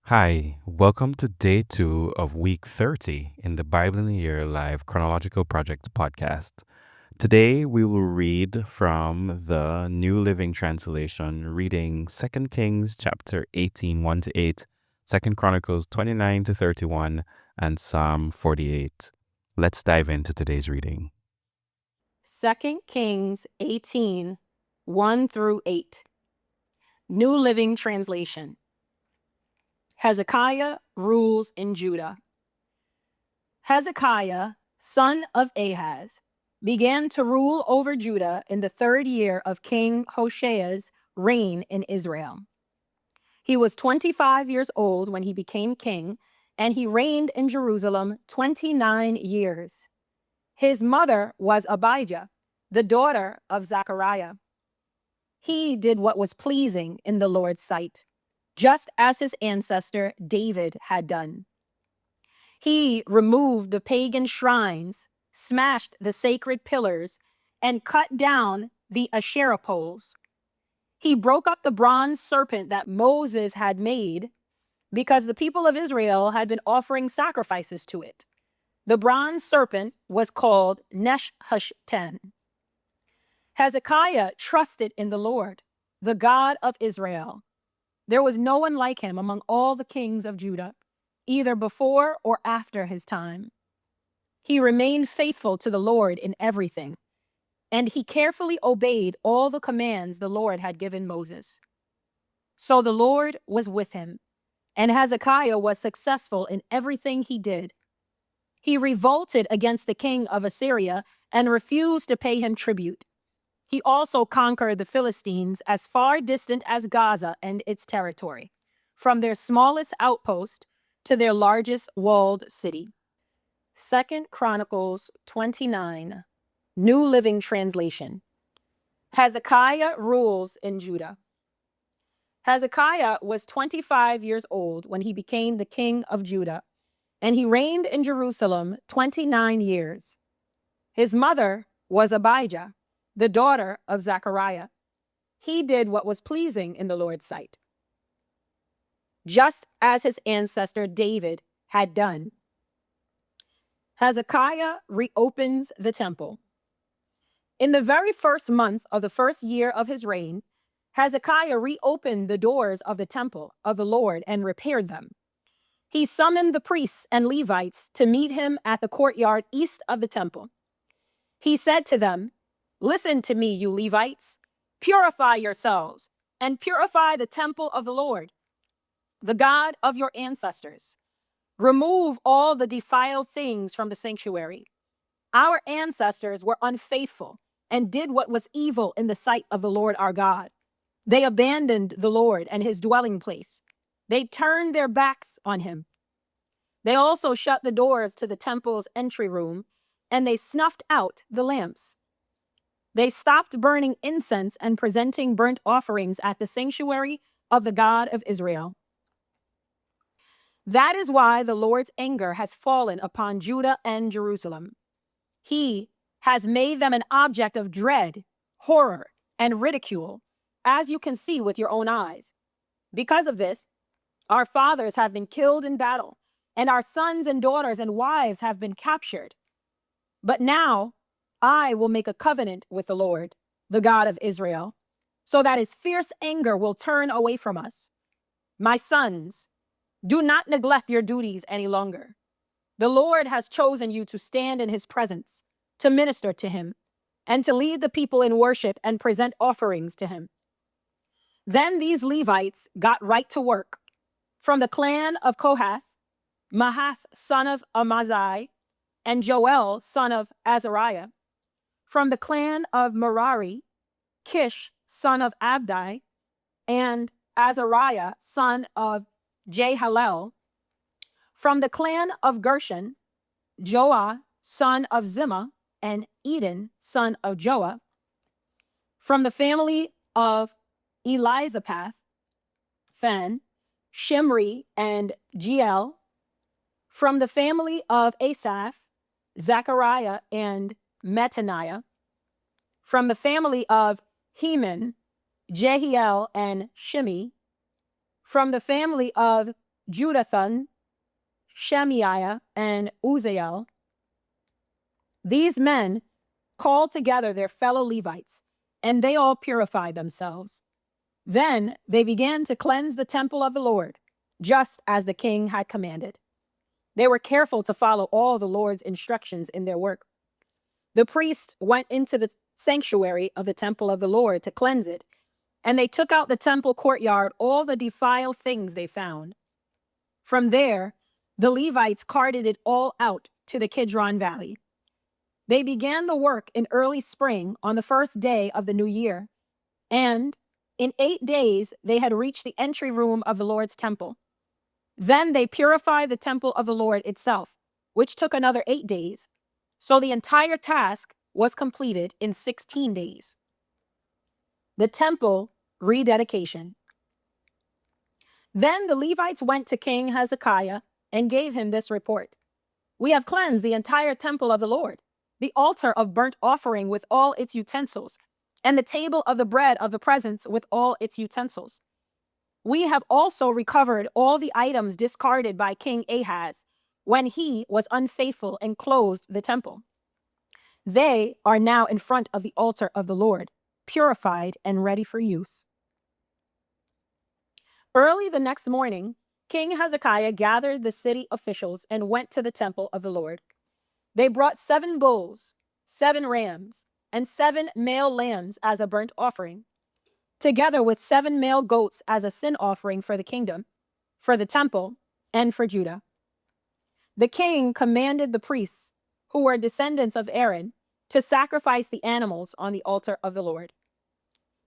Hi, welcome to day 2 of week 30 in the Bible in a Year Live Chronological Project podcast. Today we will read from the New Living Translation, reading 2 Kings chapter 18, 1 to 8, 2 Chronicles 29 to 31, and Psalm 48. Let's dive into today's reading. 2 Kings 18, 1 through 8. New Living Translation. Hezekiah rules in Judah. Hezekiah, son of Ahaz, began to rule over Judah in the 3rd year of King Hosea's reign in Israel. He was 25 years old when he became king, and he reigned in Jerusalem 29 years. His mother was Abijah, the daughter of Zechariah. He did what was pleasing in the Lord's sight, just as his ancestor David had done. He removed the pagan shrines, smashed the sacred pillars, and cut down the Asherah poles. He broke up the bronze serpent that Moses had made because the people of Israel had been offering sacrifices to it. The bronze serpent was called Nesh-Hashten. Hezekiah trusted in the Lord, the God of Israel. There was no one like him among all the kings of Judah, either before or after his time. He remained faithful to the Lord in everything, and he carefully obeyed all the commands the Lord had given Moses. So the Lord was with him, and Hezekiah was successful in everything he did. He revolted against the king of Assyria and refused to pay him tribute. He also conquered the Philistines as far distant as Gaza and its territory, from their smallest outpost to their largest walled city. 2 Chronicles 29, New Living Translation. Hezekiah rules in Judah. Hezekiah was 25 years old when he became the king of Judah, and he reigned in Jerusalem 29 years. His mother was Abijah, the daughter of Zechariah. He did what was pleasing in the Lord's sight, just as his ancestor David had done. Hezekiah reopens the temple. In the very first month of the first year of his reign, Hezekiah reopened the doors of the temple of the Lord and repaired them. He summoned the priests and Levites to meet him at the courtyard east of the temple. He said to them, "Listen to me, you Levites. Purify yourselves and purify the temple of the Lord, the God of your ancestors. Remove all the defiled things from the sanctuary. Our ancestors were unfaithful and did what was evil in the sight of the Lord our God. They abandoned the Lord and his dwelling place. They turned their backs on him. They also shut the doors to the temple's entry room, and they snuffed out the lamps. They stopped burning incense and presenting burnt offerings at the sanctuary of the God of Israel. That is why the Lord's anger has fallen upon Judah and Jerusalem. He has made them an object of dread, horror, and ridicule, as you can see with your own eyes. Because of this, our fathers have been killed in battle, and our sons and daughters and wives have been captured. But now I will make a covenant with the Lord, the God of Israel, so that his fierce anger will turn away from us. My sons, do not neglect your duties any longer. The Lord has chosen you to stand in his presence, to minister to him, and to lead the people in worship and present offerings to him." Then these Levites got right to work. From the clan of Kohath, Mahath son of Amaziah, and Joel son of Azariah. From the clan of Merari, Kish son of Abdi, and Azariah son of Jehalel. From the clan of Gershon, Joah son of Zimmah, and Eden son of Joah. From the family of Elizaphath, Phan, Shimri, and Jeiel. From the family of Asaph, Zechariah and Mattaniah. From the family of Heman, Jehiel and Shimi. From the family of Jeduthun, Shemaiah, and Uzziel, these men called together their fellow Levites, and they all purified themselves. Then they began to cleanse the temple of the Lord, just as the king had commanded. They were careful to follow all the Lord's instructions in their work. The priests went into the sanctuary of the temple of the Lord to cleanse it, and they took out the temple courtyard all the defiled things they found. From there, the Levites carted it all out to the Kidron Valley. They began the work in early spring on the first day of the new year, and in 8 days they had reached the entry room of the Lord's temple. Then they purified the temple of the Lord itself, which took another 8 days. So the entire task was completed in 16 days. The temple rededication. Then the Levites went to King Hezekiah and gave him this report. We have cleansed the entire temple of the Lord, the altar of burnt offering with all its utensils, and the table of the bread of the presence with all its utensils. We have also recovered all the items discarded by King Ahaz when he was unfaithful and closed the temple. They are now in front of the altar of the Lord, purified and ready for use. Early the next morning, King Hezekiah gathered the city officials and went to the temple of the Lord. They brought 7 bulls, 7 rams, and 7 male lambs as a burnt offering, together with 7 male goats as a sin offering for the kingdom, for the temple, and for Judah. The king commanded the priests, who were descendants of Aaron, to sacrifice the animals on the altar of the Lord.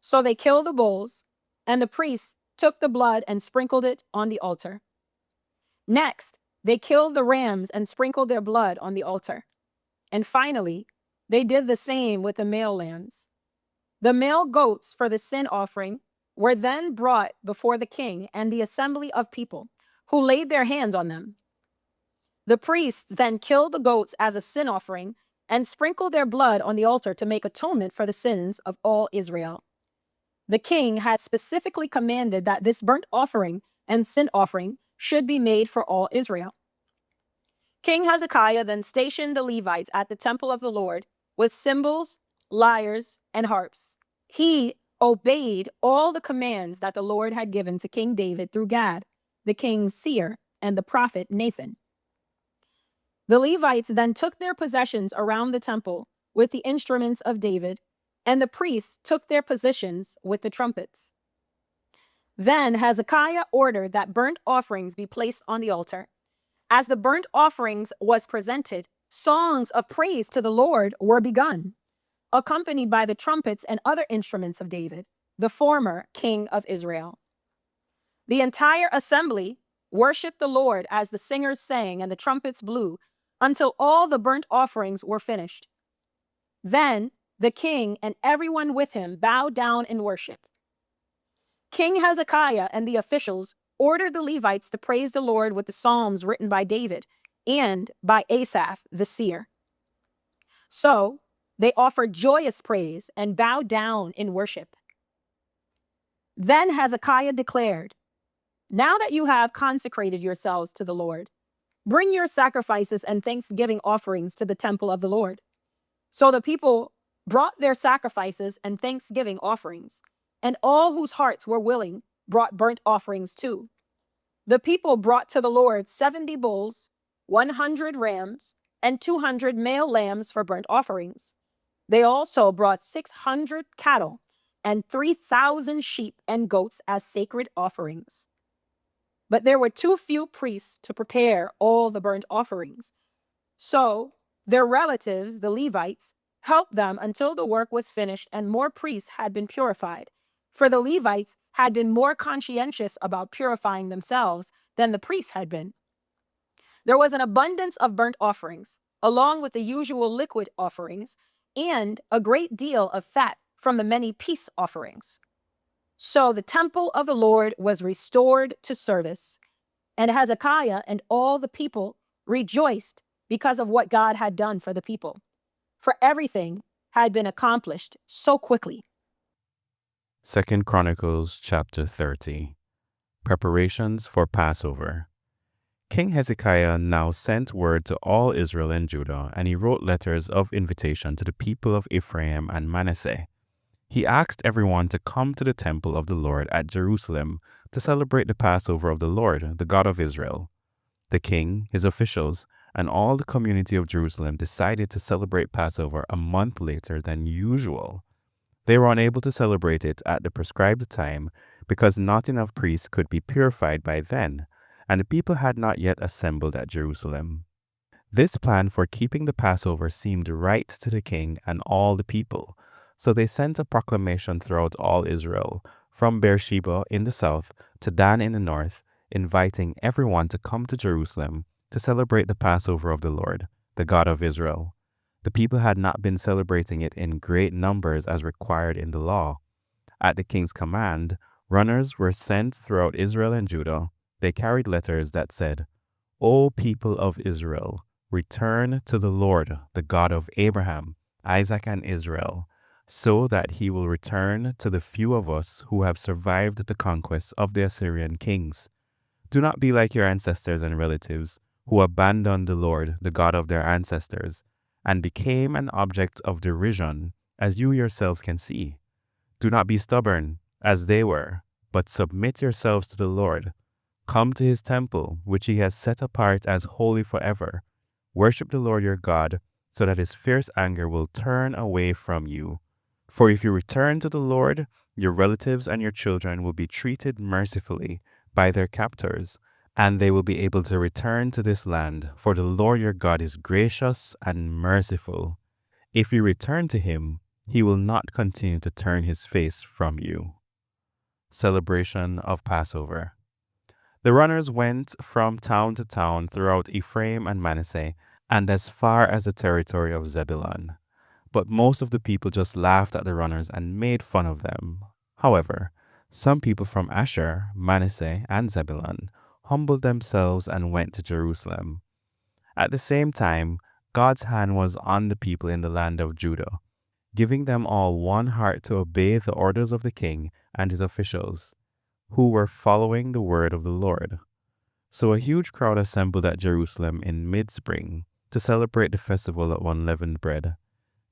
So they killed the bulls, and the priests took the blood and sprinkled it on the altar. Next, they killed the rams and sprinkled their blood on the altar. And finally, they did the same with the male lambs. The male goats for the sin offering were then brought before the king and the assembly of people, who laid their hands on them. The priests then killed the goats as a sin offering and sprinkled their blood on the altar to make atonement for the sins of all Israel. The king had specifically commanded that this burnt offering and sin offering should be made for all Israel. King Hezekiah then stationed the Levites at the temple of the Lord with cymbals, lyres, and harps. He obeyed all the commands that the Lord had given to King David through Gad, the king's seer, and the prophet Nathan. The Levites then took their possessions around the temple with the instruments of David, and the priests took their positions with the trumpets. Then Hezekiah ordered that burnt offerings be placed on the altar. As the burnt offerings was presented, songs of praise to the Lord were begun, accompanied by the trumpets and other instruments of David, the former king of Israel. The entire assembly worshiped the Lord as the singers sang and the trumpets blew until all the burnt offerings were finished. Then the king and everyone with him bowed down in worship. King Hezekiah and the officials ordered the Levites to praise the Lord with the psalms written by David and by Asaph the seer. So they offered joyous praise and bowed down in worship. Then Hezekiah declared, "Now that you have consecrated yourselves to the Lord, bring your sacrifices and thanksgiving offerings to the temple of the Lord." So the people brought their sacrifices and thanksgiving offerings, and all whose hearts were willing brought burnt offerings too. The people brought to the Lord 70 bulls, 100 rams, and 200 male lambs for burnt offerings. They also brought 600 cattle and 3,000 sheep and goats as sacred offerings. But there were too few priests to prepare all the burnt offerings. So their relatives, the Levites, helped them until the work was finished and more priests had been purified. For the Levites had been more conscientious about purifying themselves than the priests had been. There was an abundance of burnt offerings, along with the usual liquid offerings, and a great deal of fat from the many peace offerings. So the temple of the Lord was restored to service, and Hezekiah and all the people rejoiced because of what God had done for the people, for everything had been accomplished so quickly. 2 Chronicles chapter 30. Preparations for Passover. King Hezekiah now sent word to all Israel and Judah, and he wrote letters of invitation to the people of Ephraim and Manasseh. He asked everyone to come to the temple of the Lord at Jerusalem to celebrate the Passover of the Lord, the God of Israel. The king, his officials, and all the community of Jerusalem decided to celebrate Passover a month later than usual. They were unable to celebrate it at the prescribed time because not enough priests could be purified by then, and the people had not yet assembled at Jerusalem. This plan for keeping the Passover seemed right to the king and all the people, so they sent a proclamation throughout all Israel, from Beersheba in the south to Dan in the north, inviting everyone to come to Jerusalem to celebrate the Passover of the Lord, the God of Israel. The people had not been celebrating it in great numbers as required in the law. At the king's command, runners were sent throughout Israel and Judah. They carried letters that said, "O people of Israel, return to the Lord, the God of Abraham, Isaac, and Israel, so that he will return to the few of us who have survived the conquest of the Assyrian kings. Do not be like your ancestors and relatives, who abandoned the Lord, the God of their ancestors, and became an object of derision, as you yourselves can see. Do not be stubborn, as they were, but submit yourselves to the Lord. Come to his temple, which he has set apart as holy forever. Worship the Lord your God, so that his fierce anger will turn away from you. For if you return to the Lord, your relatives and your children will be treated mercifully by their captors, and they will be able to return to this land, for the Lord your God is gracious and merciful. If you return to him, he will not continue to turn his face from you." Celebration of Passover. The runners went from town to town throughout Ephraim and Manasseh, and as far as the territory of Zebulun. But most of the people just laughed at the runners and made fun of them. However, some people from Asher, Manasseh, and Zebulun humbled themselves and went to Jerusalem. At the same time, God's hand was on the people in the land of Judah, giving them all one heart to obey the orders of the king and his officials, who were following the word of the Lord. So a huge crowd assembled at Jerusalem in mid-spring to celebrate the festival of unleavened bread.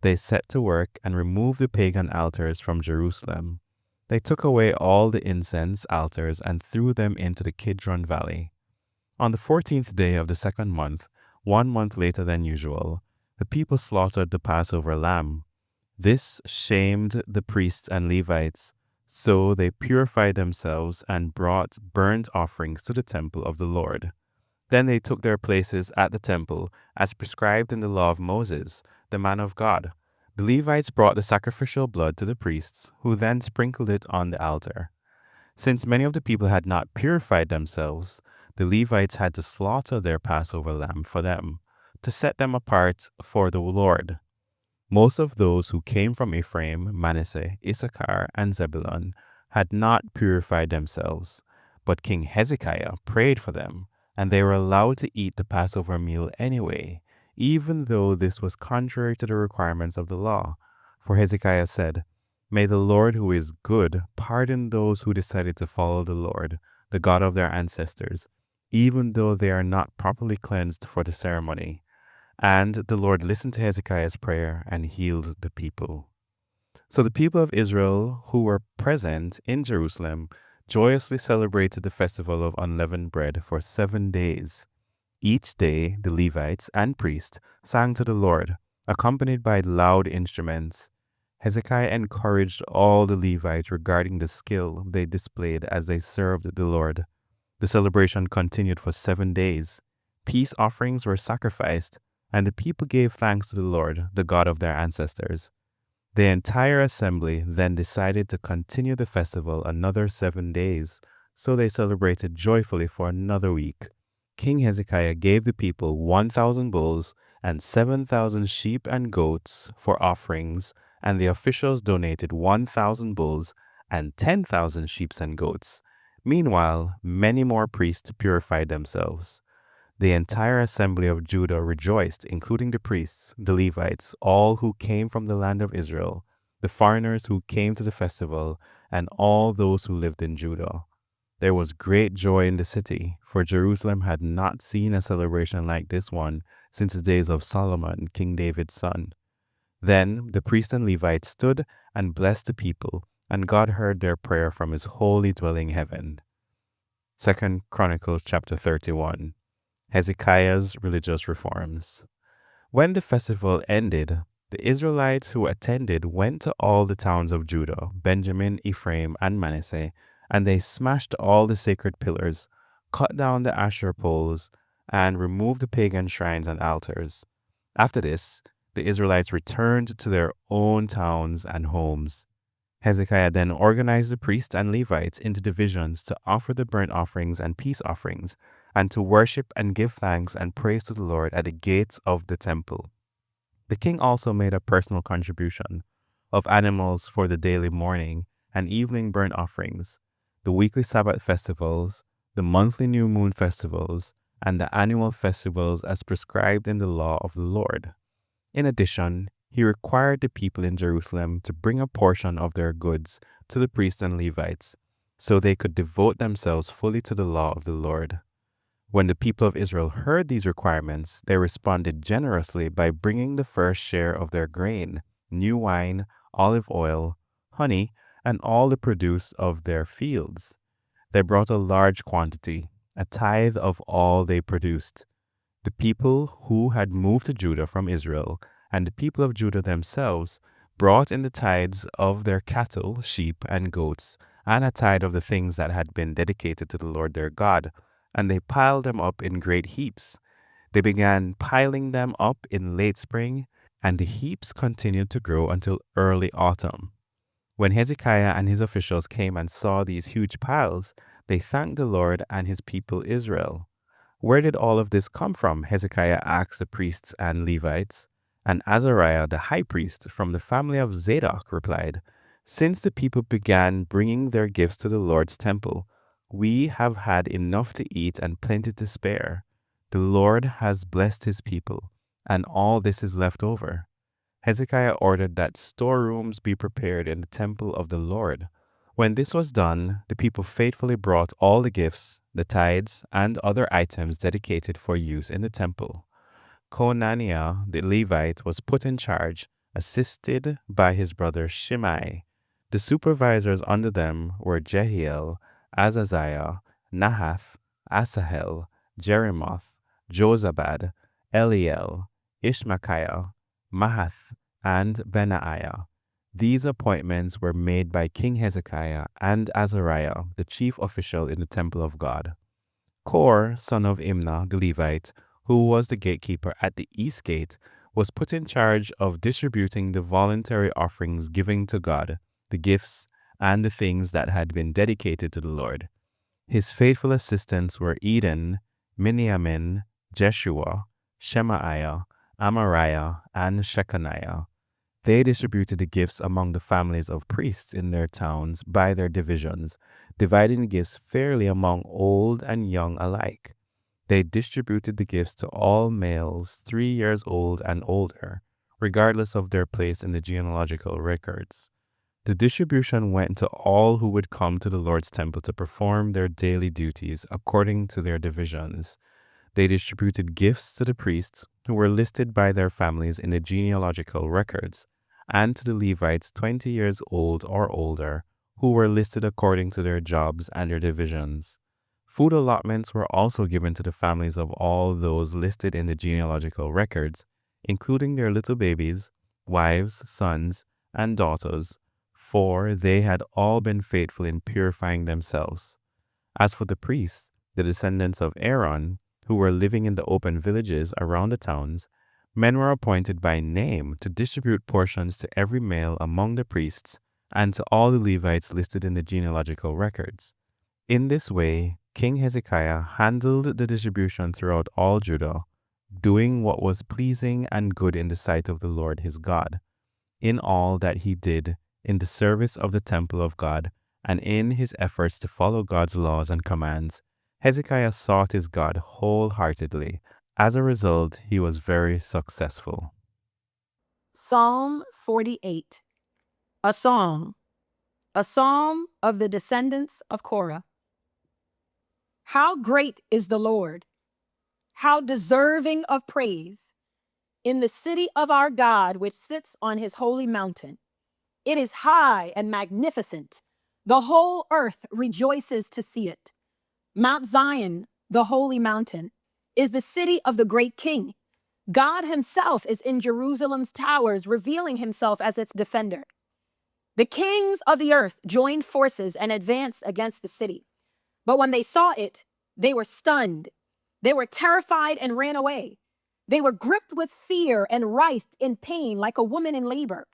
They set to work and removed the pagan altars from Jerusalem. They took away all the incense altars and threw them into the Kidron Valley. On the 14th day of the second month, 1 month later than usual, the people slaughtered the Passover lamb. This shamed the priests and Levites, so they purified themselves and brought burnt offerings to the temple of the Lord. Then they took their places at the temple, as prescribed in the law of Moses, the man of God. The Levites brought the sacrificial blood to the priests, who then sprinkled it on the altar. Since many of the people had not purified themselves, the Levites had to slaughter their Passover lamb for them, to set them apart for the Lord. Most of those who came from Ephraim, Manasseh, Issachar, and Zebulun had not purified themselves, but King Hezekiah prayed for them, and they were allowed to eat the Passover meal anyway, even though this was contrary to the requirements of the law. For Hezekiah said, "May the Lord who is good pardon those who decided to follow the Lord, the God of their ancestors, even though they are not properly cleansed for the ceremony." And the Lord listened to Hezekiah's prayer and healed the people. So the people of Israel who were present in Jerusalem joyously celebrated the festival of unleavened bread for 7 days. Each day the Levites and priests sang to the Lord, accompanied by loud instruments. Hezekiah encouraged all the Levites regarding the skill they displayed as they served the Lord. The celebration continued for 7 days. Peace offerings were sacrificed, and the people gave thanks to the Lord, the God of their ancestors. The entire assembly then decided to continue the festival another 7 days, so they celebrated joyfully for another week. King Hezekiah gave the people 1,000 bulls and 7,000 sheep and goats for offerings, and the officials donated 1,000 bulls and 10,000 sheep and goats. Meanwhile, many more priests purified themselves. The entire assembly of Judah rejoiced, including the priests, the Levites, all who came from the land of Israel, the foreigners who came to the festival, and all those who lived in Judah. There was great joy in the city, for Jerusalem had not seen a celebration like this one since the days of Solomon, King David's son. Then the priests and Levites stood and blessed the people, and God heard their prayer from his holy dwelling heaven. 2 Chronicles chapter 31. Hezekiah's religious reforms. When the festival ended, the Israelites who attended went to all the towns of Judah, Benjamin, Ephraim, and Manasseh, and they smashed all the sacred pillars, cut down the Asherah poles, and removed the pagan shrines and altars. After this, the Israelites returned to their own towns and homes. Hezekiah then organized the priests and Levites into divisions to offer the burnt offerings and peace offerings, and to worship and give thanks and praise to the Lord at the gates of the temple. The king also made a personal contribution of animals for the daily morning and evening burnt offerings, the weekly Sabbath festivals, the monthly new moon festivals, and the annual festivals as prescribed in the law of the Lord. In addition, he required the people in Jerusalem to bring a portion of their goods to the priests and Levites, so they could devote themselves fully to the law of the Lord. When the people of Israel heard these requirements, they responded generously by bringing the first share of their grain, new wine, olive oil, honey, and all the produce of their fields. They brought a large quantity, a tithe of all they produced. The people who had moved to Judah from Israel and the people of Judah themselves brought in the tithes of their cattle, sheep, and goats, and a tithe of the things that had been dedicated to the Lord their God, and they piled them up in great heaps. They began piling them up in late spring, and the heaps continued to grow until early autumn. When Hezekiah and his officials came and saw these huge piles, they thanked the Lord and his people Israel. Where did all of this come from? Hezekiah asked the priests and Levites. And Azariah the high priest from the family of Zadok replied, "Since the people began bringing their gifts to the Lord's temple, we have had enough to eat and plenty to spare. The Lord has blessed his people, and all this is left over." Hezekiah ordered that storerooms be prepared in the temple of the Lord. When this was done, the people faithfully brought all the gifts, the tithes, and other items dedicated for use in the temple. Conaniah the Levite was put in charge, assisted by his brother Shimei. The supervisors under them were Jehiel, Azaziah, Nahath, Asahel, Jeremoth, Jozabad, Eliel, Ishmachiah, Mahath, and Benaiah. These appointments were made by King Hezekiah and Azariah, the chief official in the temple of God. Kor, son of Imnah the Levite, who was the gatekeeper at the east gate, was put in charge of distributing the voluntary offerings given to God, the gifts, and the things that had been dedicated to the Lord. His faithful assistants were Eden, Miniamin, Jeshua, Shemaiah, Amariah, and Shechaniah. They distributed the gifts among the families of priests in their towns by their divisions, dividing the gifts fairly among old and young alike. They distributed the gifts to all males 3 years old and older, regardless of their place in the genealogical records. The distribution went to all who would come to the Lord's temple to perform their daily duties according to their divisions. They distributed gifts to the priests who were listed by their families in the genealogical records, and to the Levites 20 years old or older, who were listed according to their jobs and their divisions. Food allotments were also given to the families of all those listed in the genealogical records, including their little babies, wives, sons, and daughters, for they had all been faithful in purifying themselves. As for the priests, the descendants of Aaron, who were living in the open villages around the towns, men were appointed by name to distribute portions to every male among the priests and to all the Levites listed in the genealogical records. In this way, King Hezekiah handled the distribution throughout all Judah, doing what was pleasing and good in the sight of the Lord his God. In all that he did in the service of the temple of God and in his efforts to follow God's laws and commands, Hezekiah sought his God wholeheartedly. As a result, he was very successful. Psalm 48. A psalm of the descendants of Korah. How great is the Lord, how deserving of praise, in the city of our God, which sits on his holy mountain. It is high and magnificent. The whole earth rejoices to see it. Mount Zion, the holy mountain, is the city of the great king. God himself is in Jerusalem's towers, revealing himself as its defender. The kings of the earth joined forces and advanced against the city. But when they saw it, they were stunned. They were terrified and ran away. They were gripped with fear and writhed in pain like a woman in labor.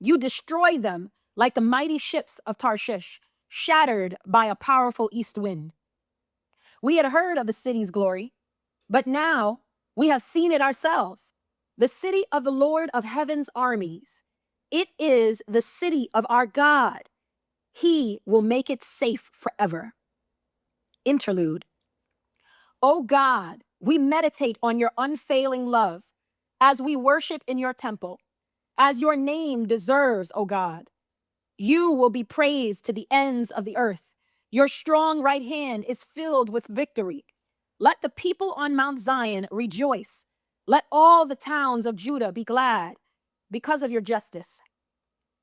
You destroyed them like the mighty ships of Tarshish, shattered by a powerful east wind. We had heard of the city's glory, but now we have seen it ourselves. The city of the Lord of heaven's armies. It is the city of our God. He will make it safe forever. Interlude. O God, we meditate on your unfailing love as we worship in your temple, as your name deserves, O God. You will be praised to the ends of the earth. Your strong right hand is filled with victory. Let the people on Mount Zion rejoice. Let all the towns of Judah be glad because of your justice.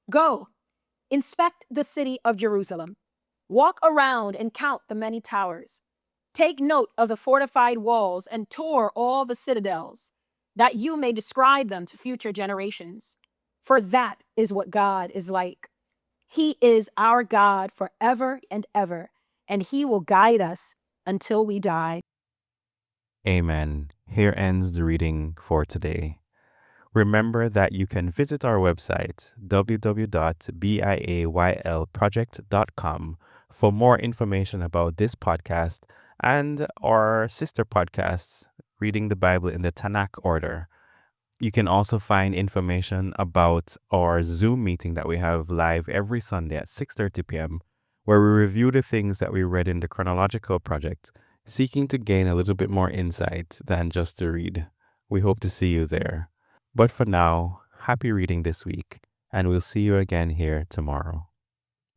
Go, inspect the city of Jerusalem. Walk around and count the many towers. Take note of the fortified walls and tour all the citadels, that you may describe them to future generations. For that is what God is like. He is our God forever and ever, and he will guide us until we die. Amen. Here ends the reading for today. Remember that you can visit our website, www.biaylproject.com, for more information about this podcast and our sister podcasts, Reading the Bible in the Tanakh order. You can also find information about our Zoom meeting that we have live every Sunday at 6:30 p.m., where we review the things that we read in the Chronological project, seeking to gain a little bit more insight than just to read. We hope to see you there. But for now, happy reading this week, and we'll see you again here tomorrow.